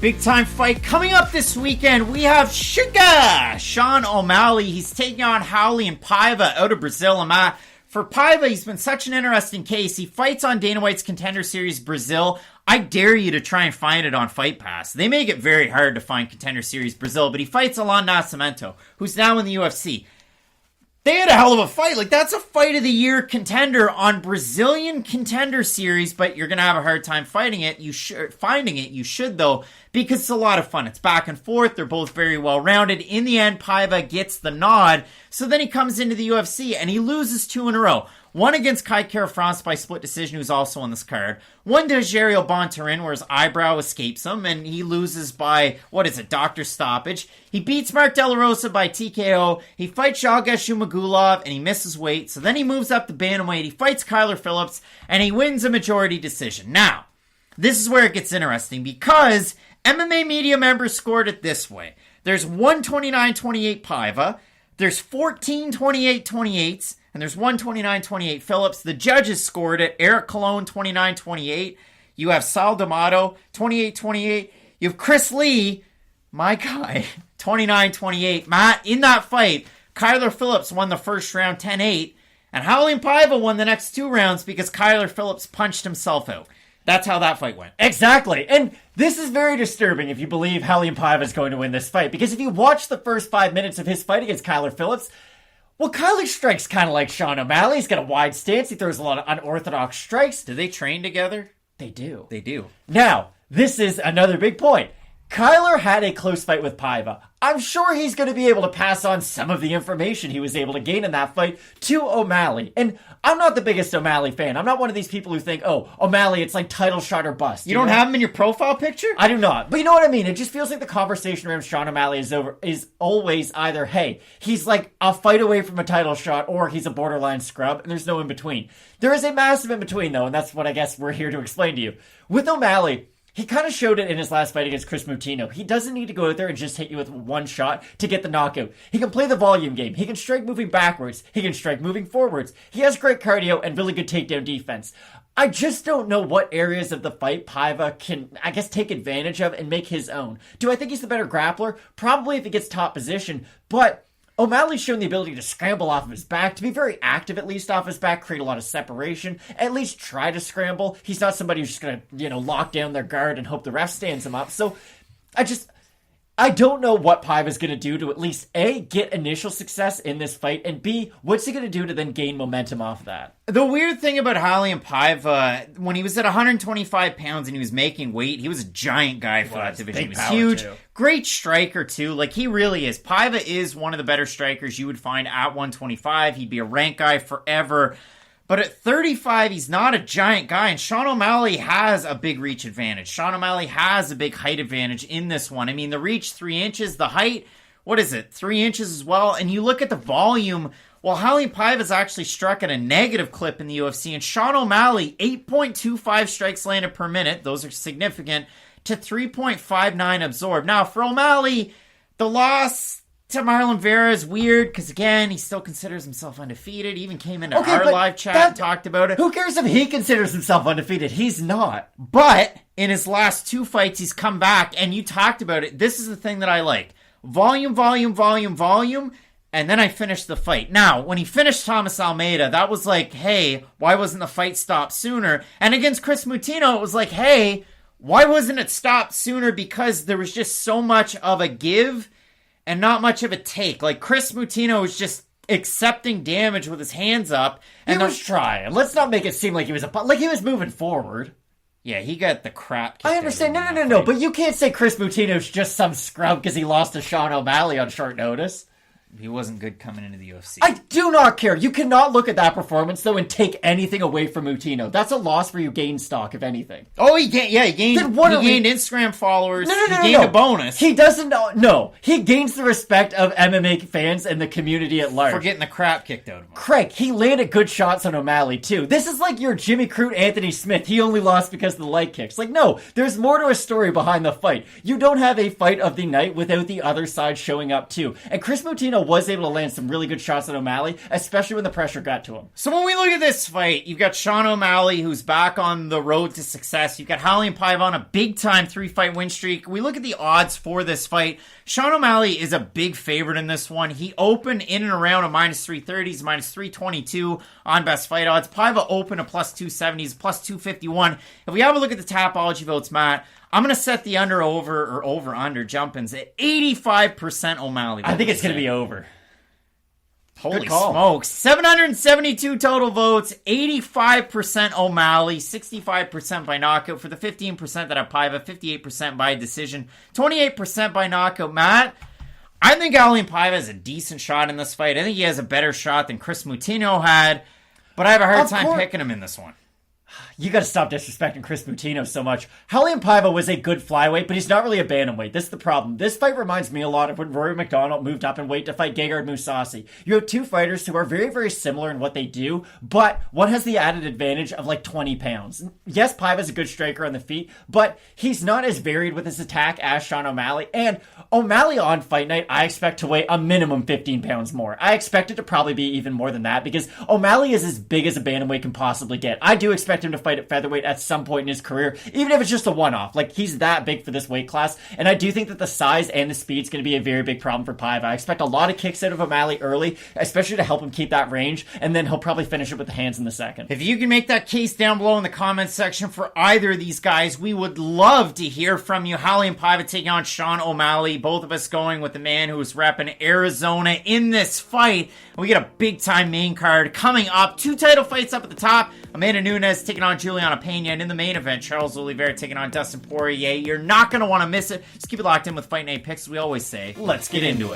Big time fight coming up this weekend. We have Sean O'Malley. He's taking on Raulian Paiva out of Brazil. And for Paiva, he's been such an interesting case. He fights on Dana White's Contender Series Brazil. I dare you to try and find it on Fight Pass. They make it very hard to find Contender Series Brazil, but he fights Alan Nascimento, who's now in the UFC. They had a hell of a fight. Like, that's a fight of the year contender on Brazilian Contender Series, but you're going to have a hard time finding it. You should, though, because it's a lot of fun. It's back and forth. They're both very well-rounded. In the end, Paiva gets the nod. So then he comes into the UFC, and he loses 2 in a row. One against Cachoeira by split decision, who's also on this card. One to Jairo Bontorin, where his eyebrow escapes him, and he loses by, doctor stoppage. He beats Mark De La Rosa by TKO. He fights Augusto Magulov, and he misses weight. So then he moves up to bantamweight. He fights Kyler Phillips, and he wins a majority decision. Now, this is where it gets interesting, because MMA media members scored it this way. There's 129-28 Paiva. There's 14 28-28s. And there's 129-28 Phillips. The judges scored it. Eryk Cologne, 29-28. You have Sal D'Amato, 28-28. You have Chris Lee, my guy, 29-28. Matt, in that fight, Kyler Phillips won the first round 10-8. And Raulian Paiva won the next 2 rounds because Kyler Phillips punched himself out. That's how that fight went. Exactly. And this is very disturbing if you believe Raulian Paiva is going to win this fight. Because if you watch the first 5 minutes of his fight against Kyler Phillips, well, Kyler strikes kind of like Sean O'Malley. He's got a wide stance. He throws a lot of unorthodox strikes. Do they train together? They do. They do. Now, this is another big point. Kyler had a close fight with Paiva. I'm sure he's going to be able to pass on some of the information he was able to gain in that fight to O'Malley. And I'm not the biggest O'Malley fan. I'm not one of these people who think, oh, O'Malley, it's like title shot or bust. You don't have him in your profile picture? I do not. But you know what I mean? It just feels like the conversation around Sean O'Malley is always either, hey, he's like a fight away from a title shot, or he's a borderline scrub, and there's no in between. There is a massive in between, though, and that's what I guess we're here to explain to you. With O'Malley, he kind of showed it in his last fight against Chris Moutinho. He doesn't need to go out there and just hit you with one shot to get the knockout. He can play the volume game. He can strike moving backwards. He can strike moving forwards. He has great cardio and really good takedown defense. I just don't know what areas of the fight Paiva can, I guess, take advantage of and make his own. Do I think he's the better grappler? Probably if he gets top position, but O'Malley's shown the ability to scramble off of his back, to be very active at least off his back, create a lot of separation, at least try to scramble. He's not somebody who's just going to, lock down their guard and hope the ref stands him up. So I don't know what Paiva's going to do to at least, A, get initial success in this fight, and B, what's he going to do to then gain momentum off of that? The weird thing about Raulian Paiva, when he was at 125 pounds and he was making weight, he was a giant guy for that division. He was huge. Too. Great striker, too. Like, he really is. Paiva is one of the better strikers you would find at 125. He'd be a rank guy forever. But at 35, he's not a giant guy, and Sean O'Malley has a big reach advantage. Sean O'Malley has a big height advantage in this one. I mean, the reach, 3 inches, the height, 3 inches as well? And you look at the volume, well, Raulian Paiva's actually struck at a negative clip in the UFC, and Sean O'Malley, 8.25 strikes landed per minute, those are significant, to 3.59 absorbed. Now, for O'Malley, the loss to Marlon Vera is weird because, again, he still considers himself undefeated. He even came into our live chat and talked about it. Who cares if he considers himself undefeated? He's not. But in his last 2 fights, he's come back, and you talked about it. This is the thing that I like. Volume, and then I finished the fight. Now, when he finished Thomas Almeida, that was like, hey, why wasn't the fight stopped sooner? And against Chris Moutinho, it was like, hey, why wasn't it stopped sooner? Because there was just so much of a give and not much of a take. Like, Chris Moutinho was just accepting damage with his hands up. And he was trying. Let's not make it seem like he was he was moving forward. Yeah, he got the crap kicked I understand. No. But you can't say Chris Moutinho's just some scrub because he lost to Sean O'Malley on short notice. He wasn't good coming into the UFC. I do not care. You cannot look at that performance, though, and take anything away from Moutinho. That's a loss for you gain stock, if anything. Oh, he gained Instagram followers. He gained a bonus. He doesn't know. No. He gains the respect of MMA fans and the community at large. For getting the crap kicked out of him. Craig, he landed good shots on O'Malley, too. This is like your Jimmy Crute, Anthony Smith. He only lost because of the leg kicks. Like, no. There's more to a story behind the fight. You don't have a fight of the night without the other side showing up, too. And Chris Moutinho still was able to land some really good shots at O'Malley, especially when the pressure got to him. So when we look at this fight, you've got Sean O'Malley, who's back on the road to success. You've got Raulian Paiva on a big-time 3-fight win streak. We look at the odds for this fight. Sean O'Malley is a big favorite in this one. He opened in and around a minus 330s, minus 322 on best fight odds. Paiva opened a plus 270s, plus 251. If we have a look at the Tapology votes, Matt, I'm going to set the over-under jump-ins at 85% O'Malley. I think it's going to be over. Holy smokes. 772 total votes, 85% O'Malley, 65% by knockout. For the 15% that have Paiva, 58% by decision, 28% by knockout. Matt, I think Raulian Paiva has a decent shot in this fight. I think he has a better shot than Chris Moutinho had, but I have a hard time picking him in this one. You got to stop disrespecting Chris Moutinho so much. Raulian Paiva was a good flyweight, but he's not really a bantamweight. This is the problem. This fight reminds me a lot of when Rory McDonald moved up in weight to fight Gegard Mousasi. You have two fighters who are very, very similar in what they do, but one has the added advantage of like 20 pounds. Yes, Paiva's a good striker on the feet, but he's not as varied with his attack as Sean O'Malley. And O'Malley on fight night, I expect to weigh a minimum 15 pounds more. I expect it to probably be even more than that because O'Malley is as big as a bantamweight can possibly get. I do expect him to fight at featherweight at some point in his career, even if it's just a one-off. Like, he's that big for this weight class, and I do think that the size and the speed is going to be a very big problem for Paiva. I expect a lot of kicks out of O'Malley early, especially to help him keep that range, and then he'll probably finish it with the hands in the second. If you can make that case down below in the comments section for either of these guys, we would love to hear from you. Raulian Paiva taking on Sean O'Malley, both of us going with the man who is repping Arizona in this fight. We get a big-time main card coming up. 2 title fights up at the top. Amanda Muniz taking on Gillian, and in the main event, Charles Oliveira taking on Dustin Poirier. You're not going to want to miss it. Just keep it locked in with Fight Night Picks, as we always say. Let's get into it.